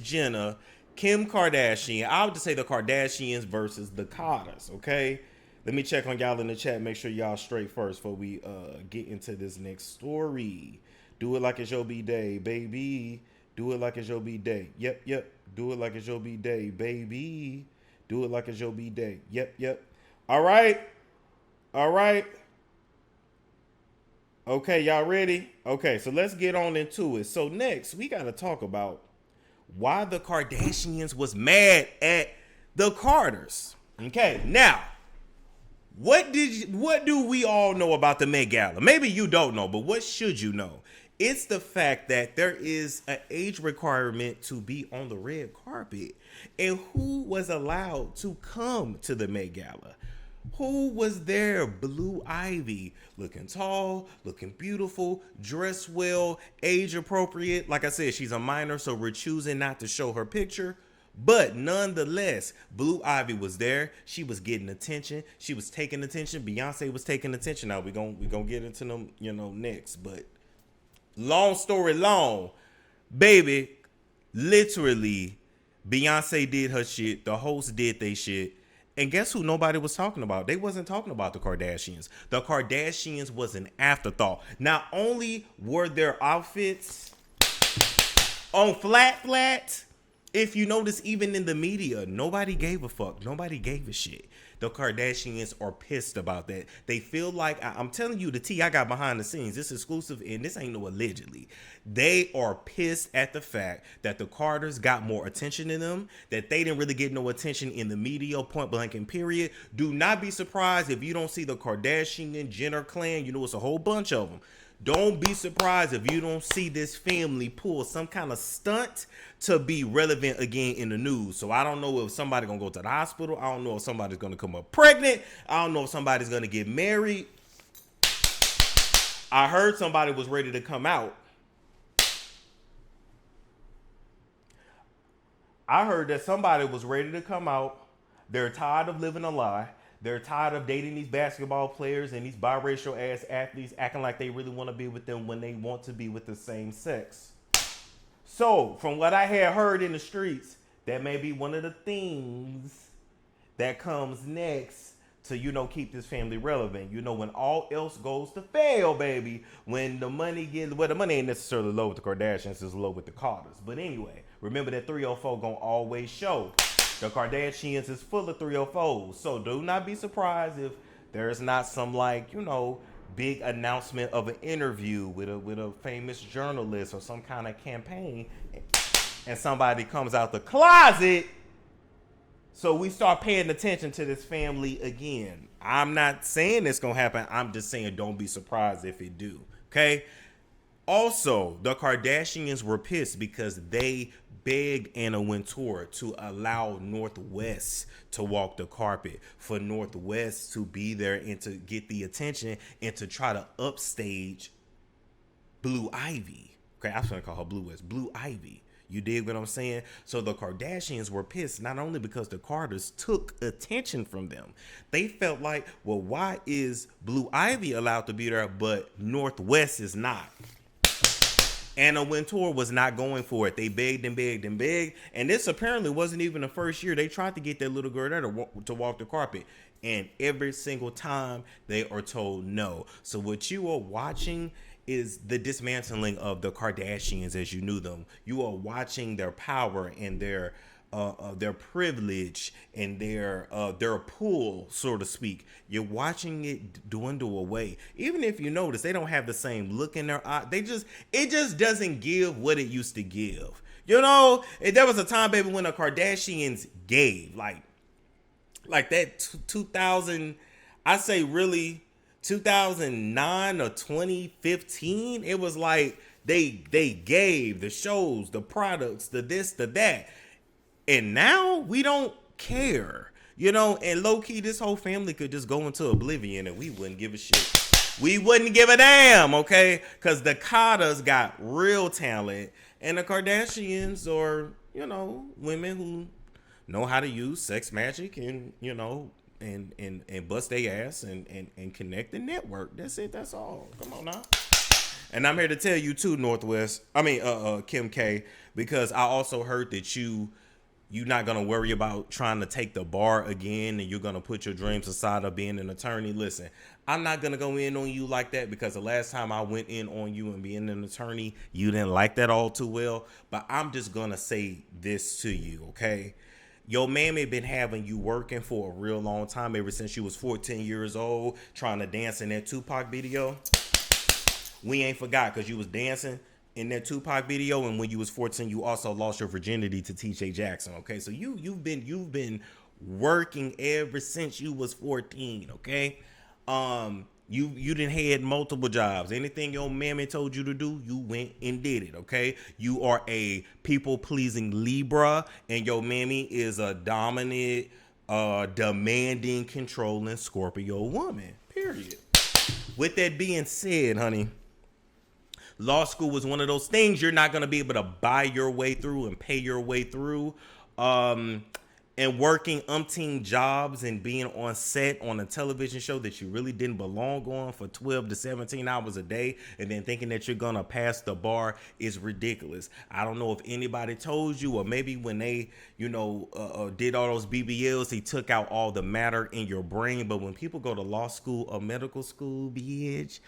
Jenner, Kim Kardashian. I would just say the Kardashians versus the Carters, okay? Let me check on y'all in the chat. Make sure y'all straight first before we get into this next story. Do it like it's your B-Day, baby. Do it like it's your B-Day. Yep. Do it like it's your B-Day, baby. Do it like it's your B-Day. Yep. All right. Okay, y'all ready? Okay, so let's get on into it. So next, we got to talk about why the Kardashians was mad at the Carters. Okay, now, what do we all know about the Met Gala? Maybe you don't know, but what should you know? It's the fact that there is an age requirement to be on the red carpet. And who was allowed to come to the Met Gala? Who was there? Blue Ivy, looking tall, looking beautiful, dressed well, age appropriate. Like I said, she's a minor, so we're choosing not to show her picture. But nonetheless, Blue Ivy was there. She was getting attention. She was taking attention. Beyonce was taking attention. Now we're gonna get into them, next. But long story long, baby, literally, Beyonce did her shit. The host did they shit. And guess who nobody was talking about? They wasn't talking about the Kardashians. The Kardashians was an afterthought. Not only were their outfits on flat, if you notice, even in the media, nobody gave a fuck. Nobody gave a shit. The Kardashians are pissed about that. They feel like, I'm telling you, the tea I got behind the scenes, this is exclusive, and this ain't no allegedly. They are pissed at the fact that the Carters got more attention than them, that they didn't really get no attention in the media, point blank and period. Do not be surprised if you don't see the Kardashian Jenner clan. You know, it's a whole bunch of them. Don't be surprised if you don't see this family pull some kind of stunt to be relevant again in the news. So I don't know if somebody's going to go to the hospital. I don't know if somebody's going to come up pregnant. I don't know if somebody's going to get married. I heard somebody was ready to come out. I heard that somebody was ready to come out. They're tired of living a lie. They're tired of dating these basketball players and these biracial ass athletes acting like they really want to be with them when they want to be with the same sex. So, from what I had heard in the streets, that may be one of the things that comes next to, keep this family relevant. When all else goes to fail, baby, when the money the money ain't necessarily low with the Kardashians, it's low with the Carters. But anyway, remember that 304 gonna always show. The Kardashians is full of 304s. So do not be surprised if there's not some big announcement of an interview with a famous journalist or some kind of campaign and somebody comes out the closet. So we start paying attention to this family again. I'm not saying it's going to happen. I'm just saying don't be surprised if it do. Okay? Also, the Kardashians were pissed because they begged Anna Wintour to allow Northwest to walk the carpet, for Northwest to be there and to get the attention and to try to upstage Blue Ivy. Okay, I was going to call her Blue Ivy. You dig what I'm saying? So the Kardashians were pissed, not only because the Carters took attention from them. They felt like, well, why is Blue Ivy allowed to be there, but Northwest is not? Anna Wintour was not going for it. They begged and begged and begged. And this apparently wasn't even the first year. They tried to get that little girl there to walk the carpet. And every single time they are told no. So what you are watching is the dismantling of the Kardashians as you knew them. You are watching their power and their privilege and their pull, so to speak. You're watching it dwindle away. Even if you notice, they don't have the same look in their eye. It just doesn't give what it used to give. There was a time, baby, when the Kardashians gave like that 2000. I say really 2009 or 2015. It was like they gave the shows, the products, the this, the that. And now we don't care, and low key, this whole family could just go into oblivion and we wouldn't give a shit. We wouldn't give a damn, okay? Because the Carters got real talent and the Kardashians are, women who know how to use sex magic and, and bust their ass and connect the network. That's it. That's all. Come on now. And I'm here to tell you too, Kim K, because I also heard that you're not gonna worry about trying to take the bar again, and you're gonna put your dreams aside of being an attorney. Listen, I'm not gonna go in on you like that, because the last time I went in on you and being an attorney, you didn't like that all too well. But I'm just gonna say this to you, okay? Your mammy been having you working for a real long time, ever since you was 14 years old, trying to dance in that Tupac video. We ain't forgot, because you was dancing in that Tupac video, and when you was 14, you also lost your virginity to TJ Jackson. Okay, so you've been working ever since you was 14. Okay, you done had multiple jobs. Anything your mammy told you to do, you went and did it. Okay, you are a people pleasing Libra, and your mammy is a dominant, demanding, controlling Scorpio woman. Period. With that being said, honey, law school was one of those things you're not going to be able to buy your way through and pay your way through. And working umpteen jobs and being on set on a television show that you really didn't belong on for 12 to 17 hours a day, and then thinking that you're going to pass the bar is ridiculous. I don't know if anybody told you, or maybe when they, did all those BBLs, they took out all the matter in your brain. But when people go to law school or medical school, bitch,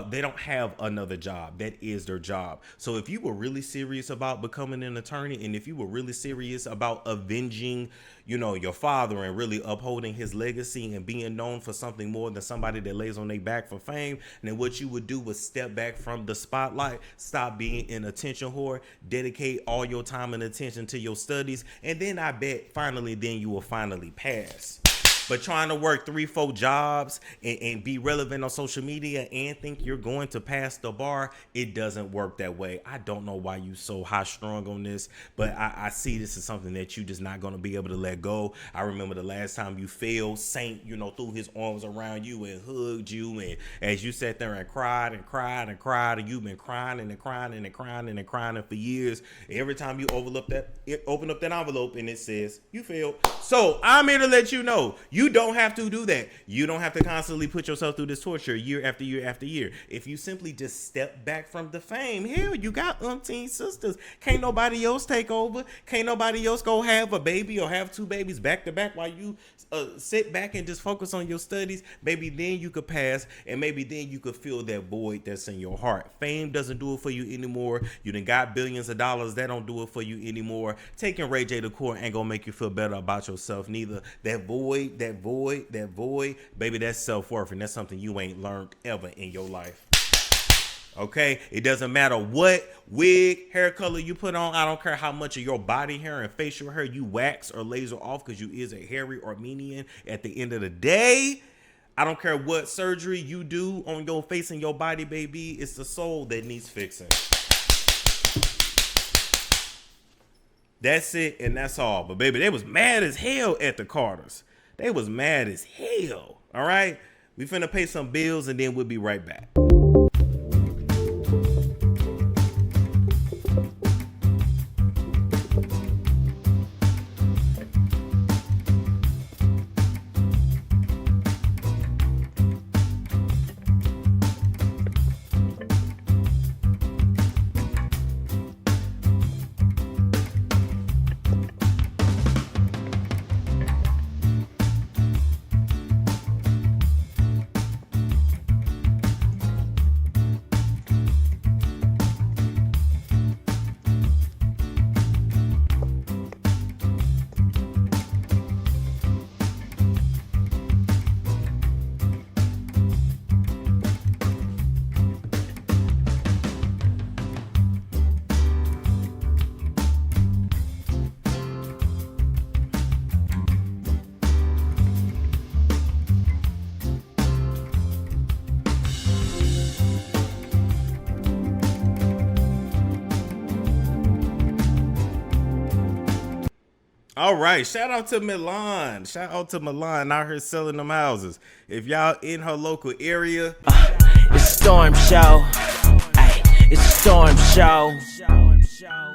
they don't have another job. That is their job. So if you were really serious about becoming an attorney, and if you were really serious about avenging, your father, and really upholding his legacy and being known for something more than somebody that lays on their back for fame, then what you would do was step back from the spotlight, stop being an attention whore, dedicate all your time and attention to your studies, and then I bet then you will finally pass. But trying to work 3-4 jobs and be relevant on social media and think you're going to pass the bar, it doesn't work that way. I don't know why you so high strung on this, but I see this as something that you just not going to be able to let go. I remember the last time you failed, Saint, threw his arms around you and hugged you, and as you sat there and cried and cried and cried, and you've been crying and crying and crying and crying for years. Every time you open up that envelope and it says you failed. So I'm here to let you know, you don't have to do that. You don't have to constantly put yourself through this torture year after year after year. If you simply just step back from the fame, hell, you got umpteen sisters. Can't nobody else take over. Can't nobody else go have a baby or have 2 babies back to back while you sit back and just focus on your studies. Maybe then you could pass, and maybe then you could fill that void that's in your heart. Fame doesn't do it for you anymore. You done got billions of dollars. That don't do it for you anymore. Taking Ray J to court ain't gonna make you feel better about yourself neither. That void, baby, that's self-worth, and that's something you ain't learned ever in your life. Okay, it doesn't matter what wig, hair color you put on. I don't care how much of your body hair and facial hair you wax or laser off, because you is a hairy Armenian. At the end of the day, I don't care what surgery you do on your face and your body, baby. It's the soul that needs fixing. That's it, and that's all. But baby, they was mad as hell at the Carters. They was mad as hell. All right, we finna pay some bills, and then we'll be right back. All right, shout out to Milan. Shout out to Milan out here selling them houses. If y'all in her local area, it's a storm show. Ay, it's a storm show.